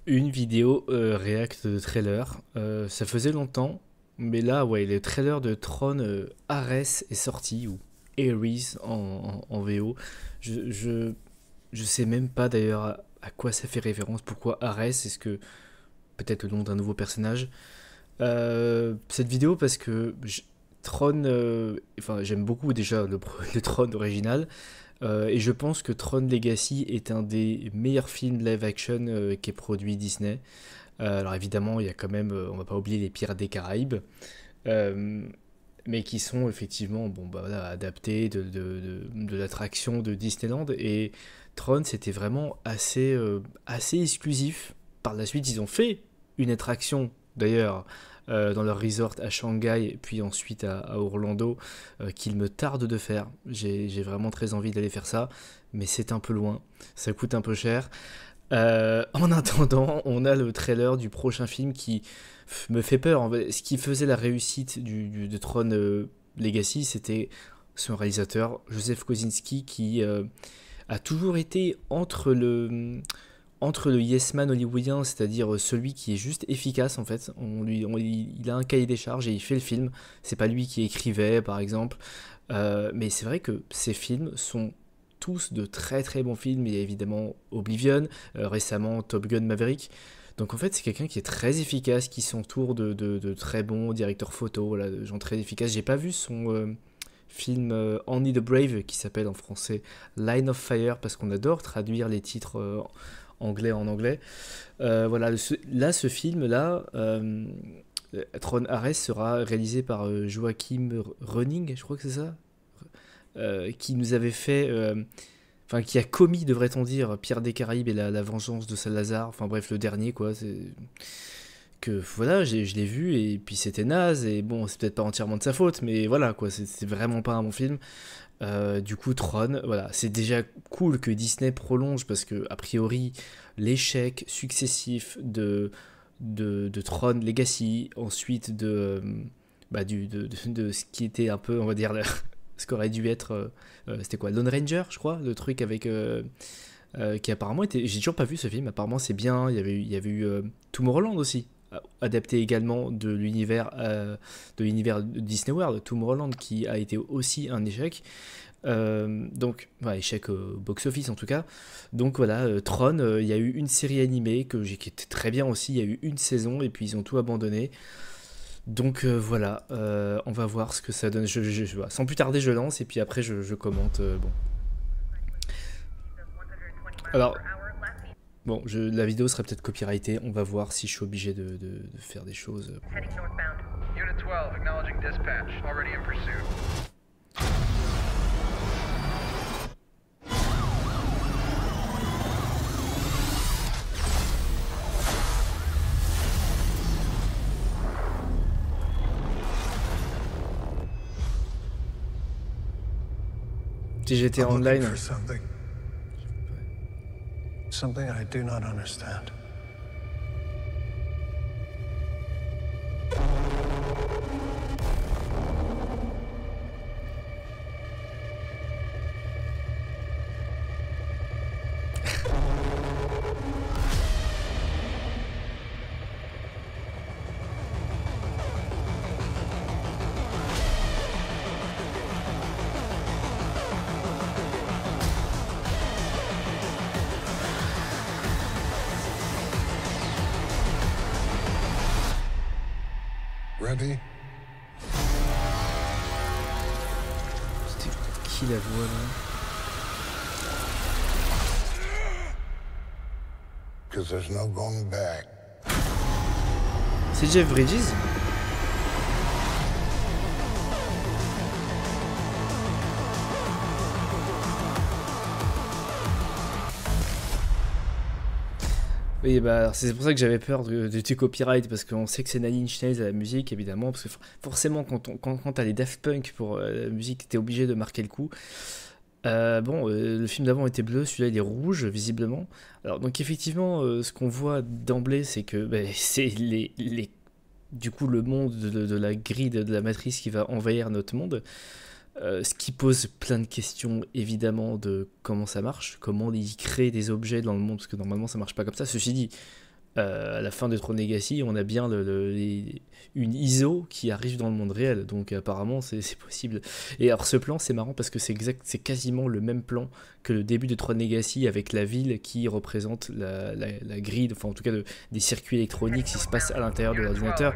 Une vidéo react de trailer. Ça faisait longtemps, mais là, ouais, le trailer de Tron Ares est sorti, ou Ares en VO. Je, je, je sais même pas d'ailleurs à quoi ça fait référence. Pourquoi Ares? Est-ce que peut-être le nom d'un nouveau personnage? Cette vidéo parce que Tron, enfin j'aime beaucoup déjà le Tron original. Et je pense que Tron Legacy est un des meilleurs films live action qu'ait produit Disney. Alors évidemment, il y a quand même, on va pas oublier les Pirates des Caraïbes, euh, mais qui sont effectivement bon, bah, voilà, adaptés de l'attraction de Disneyland. Et Tron, c'était vraiment assez exclusif. Par la suite, ils ont fait une attraction, d'ailleurs, dans leur resort à Shanghai, puis ensuite à Orlando, qu'il me tarde de faire. J'ai vraiment très envie d'aller faire ça, mais c'est un peu loin, ça coûte un peu cher. En attendant, on a le trailer du prochain film qui me fait peur. En fait, ce qui faisait la réussite de Tron Legacy, c'était son réalisateur, Joseph Kosinski, qui a toujours été entre le yes man hollywoodien, c'est-à-dire celui qui est juste efficace en fait. Il a un cahier des charges et il fait le film. C'est pas lui qui écrivait par exemple. Mais c'est vrai que ces films sont tous de très très bons films. Il y a évidemment Oblivion, récemment Top Gun Maverick. Donc en fait c'est quelqu'un qui est très efficace, qui s'entoure de très bons directeurs photo, voilà, de gens très efficaces. J'ai pas vu son film Only the Brave qui s'appelle en français Line of Fire parce qu'on adore traduire les titres anglais en anglais. Voilà, là, ce film-là, Tron Ares sera réalisé par Joachim Rønning, je crois que c'est ça, qui nous avait fait, enfin qui a commis, devrait-on dire, Pierre des Caraïbes et la vengeance de Salazar. Enfin bref, le dernier quoi. C'est que voilà, je l'ai vu et puis c'était naze et bon, c'est peut-être pas entièrement de sa faute, mais voilà quoi, c'est vraiment pas un bon film. Du coup, Tron, voilà, c'est déjà cool que Disney prolonge parce que, a priori, l'échec successif de Tron Legacy, ensuite de ce qui était un peu, on va dire, ce qu'aurait dû être, c'était quoi, Lone Ranger, je crois, le truc avec. Qui apparemment était. J'ai toujours pas vu ce film, apparemment c'est bien. Il y avait eu Tomorrowland aussi, adapté également de l'univers Disney World, Tomorrowland, qui a été aussi un échec. Donc, voilà, échec au box-office en tout cas. Donc voilà, Tron, il y a eu une série animée qui était très bien aussi. Il y a eu une saison et puis ils ont tout abandonné. Donc voilà, on va voir ce que ça donne. Voilà, sans plus tarder, je lance et puis après je commente. Bon, alors bon, la vidéo sera peut-être copyrightée. On va voir si je suis obligé de faire des choses pour. Unit 12, acknowledging dispatch. Already in pursuit. Si j'étais I'm looking online. for something. Something I do not understand. Ready? C'était qui la voix là? Because there's no going back. C'est Jeff Bridges? Oui, bah, c'est pour ça que j'avais peur du copyright, parce qu'on sait que c'est Nine Inch Nails à la musique, évidemment, parce que forcément, quand t'as les Daft Punk pour la musique, t'es obligé de marquer le coup. Bon, le film d'avant était bleu, celui-là il est rouge, visiblement. Alors, donc effectivement, ce qu'on voit d'emblée, c'est que ben, c'est du coup le monde de la grille de la matrice qui va envahir notre monde. Ce qui pose plein de questions, évidemment, de comment ça marche, comment ils créent des objets dans le monde, parce que normalement ça marche pas comme ça. Ceci dit, À la fin de Tron Legacy, on a bien une ISO qui arrive dans le monde réel, donc apparemment c'est possible. Et alors ce plan c'est marrant parce que c'est quasiment le même plan que le début de Tron Legacy avec la ville qui représente la grille, enfin en tout cas des circuits électroniques qui se passent à l'intérieur de l'ordinateur.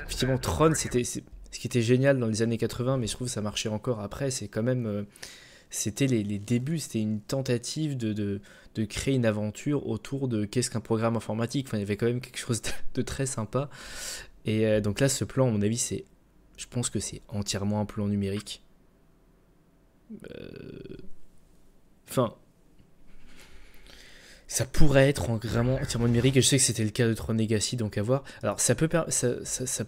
Effectivement Tron c'était ce qui était génial dans les années 80, mais je trouve que ça marchait encore après, c'est quand même... c'était les débuts, c'était une tentative de créer une aventure autour de qu'est-ce qu'un programme informatique. Enfin, il y avait quand même quelque chose de très sympa. Et donc là, ce plan, à mon avis, je pense que c'est entièrement un plan numérique. Enfin, ça pourrait être vraiment entièrement numérique, et je sais que c'était le cas de Tron Legacy, donc à voir. Alors, ça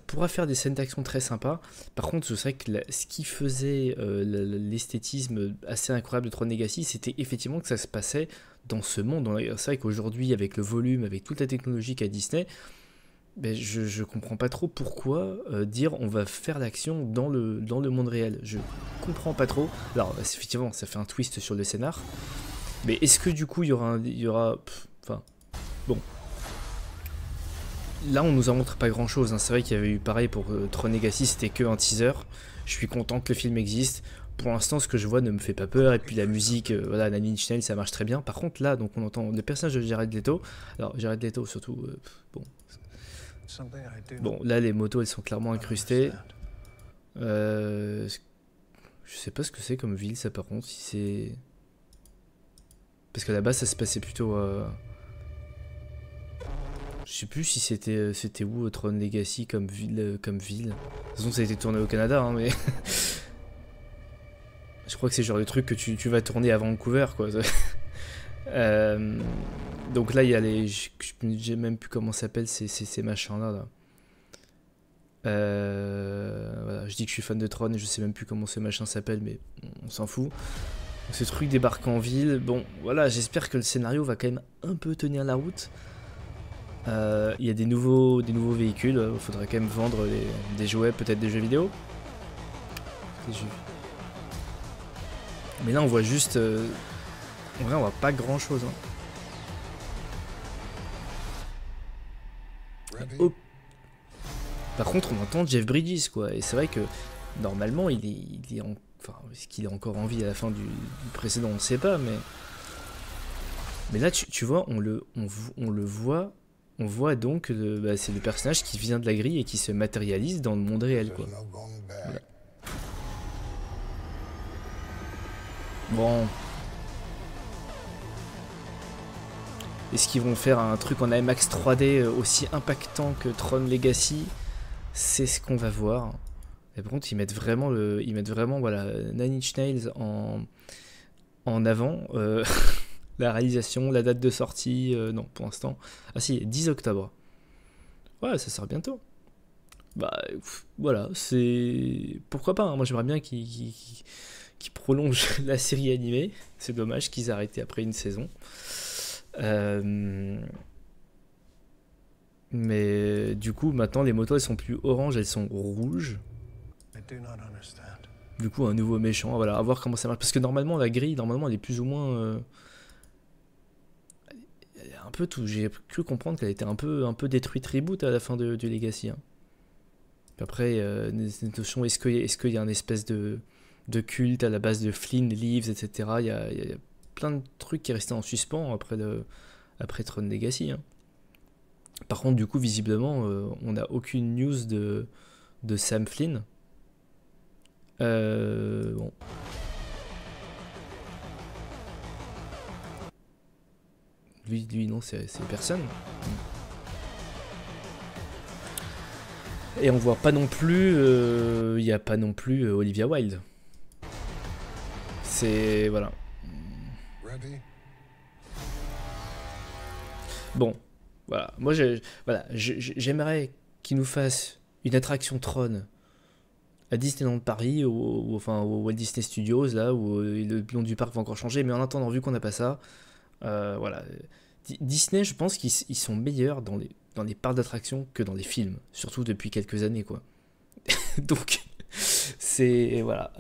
pourra faire des scènes d'action très sympas. Par contre, je sais que ce qui faisait l'esthétisme assez incroyable de Tron Legacy, c'était effectivement que ça se passait dans ce monde. C'est vrai qu'aujourd'hui, avec le volume, avec toute la technologie qu'a Disney, ben, je comprends pas trop pourquoi dire on va faire l'action dans le monde réel. Je comprends pas trop. Alors, effectivement, ça fait un twist sur le scénar. Mais est-ce que du coup il y aura enfin bon, là on nous en montre pas grand chose, hein. C'est vrai qu'il y avait eu pareil pour Tron Legacy, c'était que un teaser. Je suis content que le film existe. Pour l'instant ce que je vois ne me fait pas peur, et puis la musique, voilà, Nine Inch Nails ça marche très bien. Par contre là donc on entend le personnage de Jared Leto. Alors Jared Leto surtout bon là les motos elles sont clairement incrustées. Je sais pas ce que c'est comme ville ça par contre, si c'est... Parce qu'à la base, ça se passait plutôt... Je sais plus si c'était où Tron Legacy comme ville. De toute façon, ça a été tourné au Canada, hein, mais... Je crois que c'est genre le truc que tu vas tourner à Vancouver, quoi. Donc là, il y a les... J'ai même plus comment ça s'appelle ces machins-là. Voilà, je dis que je suis fan de Tron et je sais même plus comment ce machin s'appelle, mais on s'en fout. Ce truc débarque en ville, bon voilà, j'espère que le scénario va quand même un peu tenir la route. Il y a des nouveaux véhicules, il faudra quand même vendre des jouets, peut-être des jeux vidéo. Mais là on voit juste... en vrai on voit pas grand chose. Hein. Oh. Par contre on entend Jeff Bridges quoi, et c'est vrai que normalement il est en... Enfin, est-ce qu'il est encore en vie à la fin du précédent, on ne sait pas, mais là tu vois, on le voit, on voit donc c'est le personnage qui vient de la grille et qui se matérialise dans le monde réel quoi. Voilà. Bon, est-ce qu'ils vont faire un truc en IMAX 3D aussi impactant que Tron Legacy? C'est ce qu'on va voir. Et par contre, ils mettent vraiment voilà, Nine Inch Nails en avant. La réalisation, la date de sortie, non, pour l'instant. Ah si, 10 octobre. Ouais, ça sort bientôt. Bah, voilà, c'est... Pourquoi pas, hein. Moi, j'aimerais bien qu'ils prolongent la série animée. C'est dommage qu'ils aient arrêté après une saison. Mais du coup, maintenant, les motos, elles sont plus oranges, elles sont rouges. Du coup, un nouveau méchant, voilà, à voir comment ça marche. Parce que normalement, la grille, elle est plus ou moins... un peu tout. J'ai cru comprendre qu'elle était un peu détruite reboot à la fin de Legacy. Hein. Après, cette notion, est-ce qu'il y a une espèce de culte à la base de Flynn, Leaves, etc. Il y a plein de trucs qui restaient en suspens après Tron Legacy. Hein. Par contre, du coup, visiblement, on n'a aucune news de Sam Flynn. Bon. Lui non, c'est personne. Et on voit pas non plus, il n'y a pas non plus Olivia Wilde. C'est voilà. Bon, voilà. Moi, j'aimerais qu'il nous fasse une attraction Tron à Disneyland Paris, enfin au Walt Disney Studios, là où le nom du parc va encore changer. Mais en attendant, vu qu'on n'a pas ça, voilà. Disney, je pense qu'ils sont meilleurs dans les parcs d'attractions que dans les films, surtout depuis quelques années, quoi. Donc, c'est voilà.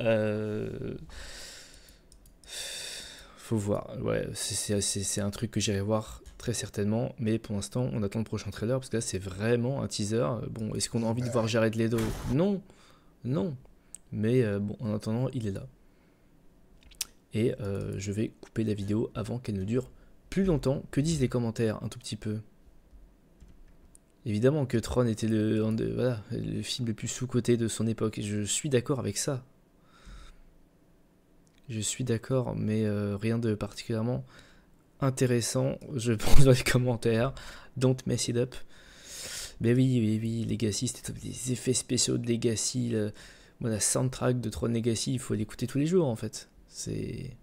Faut voir. Ouais, c'est un truc que j'irai voir très certainement, mais pour l'instant on attend le prochain trailer parce que là c'est vraiment un teaser. Bon, est-ce qu'on a envie de voir Jared Leto? Non, non, mais bon, en attendant il est là. Et je vais couper la vidéo avant qu'elle ne dure plus longtemps. Que disent les commentaires un tout petit peu? Évidemment que Tron était voilà, le film le plus sous-coté de son époque, et je suis d'accord avec ça. Je suis d'accord, mais rien de particulièrement intéressant, je pense, dans les commentaires. Don't mess it up. Mais oui, oui, oui, Legacy, c'était des effets spéciaux de Legacy. La soundtrack de Tron Legacy, il faut l'écouter tous les jours, en fait. C'est...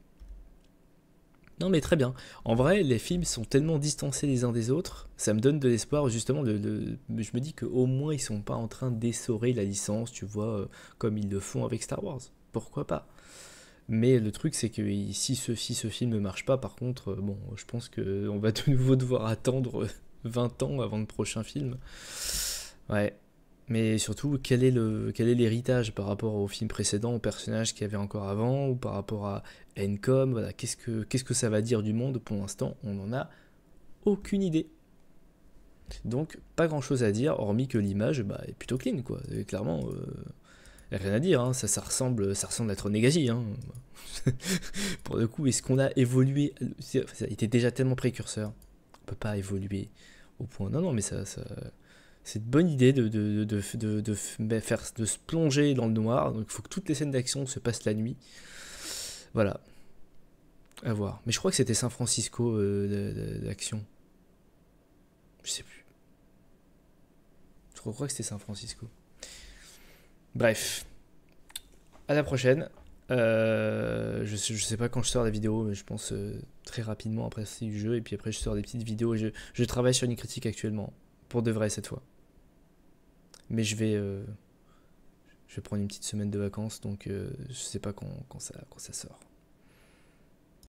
Non, mais très bien. En vrai, les films sont tellement distancés les uns des autres, ça me donne de l'espoir, justement. Je me dis qu'au moins, ils sont pas en train d'essorer la licence, tu vois, comme ils le font avec Star Wars. Pourquoi pas? Mais le truc, c'est que si ce film ne marche pas, par contre, bon, je pense qu'on va de nouveau devoir attendre 20 ans avant le prochain film. Ouais. Mais surtout, quel est l'héritage par rapport au film précédent, aux personnages qu'il y avait encore avant, ou par rapport à Encom, voilà, qu'est-ce que ça va dire du monde? Pour l'instant, on n'en a aucune idée. Donc, pas grand-chose à dire, hormis que l'image est plutôt clean, quoi. Et clairement, rien à dire, hein, ça ressemble à Tron Legacy. Hein. Pour le coup, est-ce qu'on a évolué? Ça était déjà tellement précurseur. On peut pas évoluer au point. Non, non, mais c'est une bonne idée de se plonger dans le noir. Donc il faut que toutes les scènes d'action se passent la nuit. Voilà. À voir. Mais je crois que c'était San Francisco l'action. Je sais plus. Je crois que c'était San Francisco. Bref. À la prochaine. Je sais pas quand je sors la vidéo, mais je pense très rapidement après c'est du jeu. Et puis après je sors des petites vidéos. Je travaille sur une critique actuellement. Pour de vrai cette fois. Mais je vais prendre une petite semaine de vacances, donc je sais pas quand ça sort.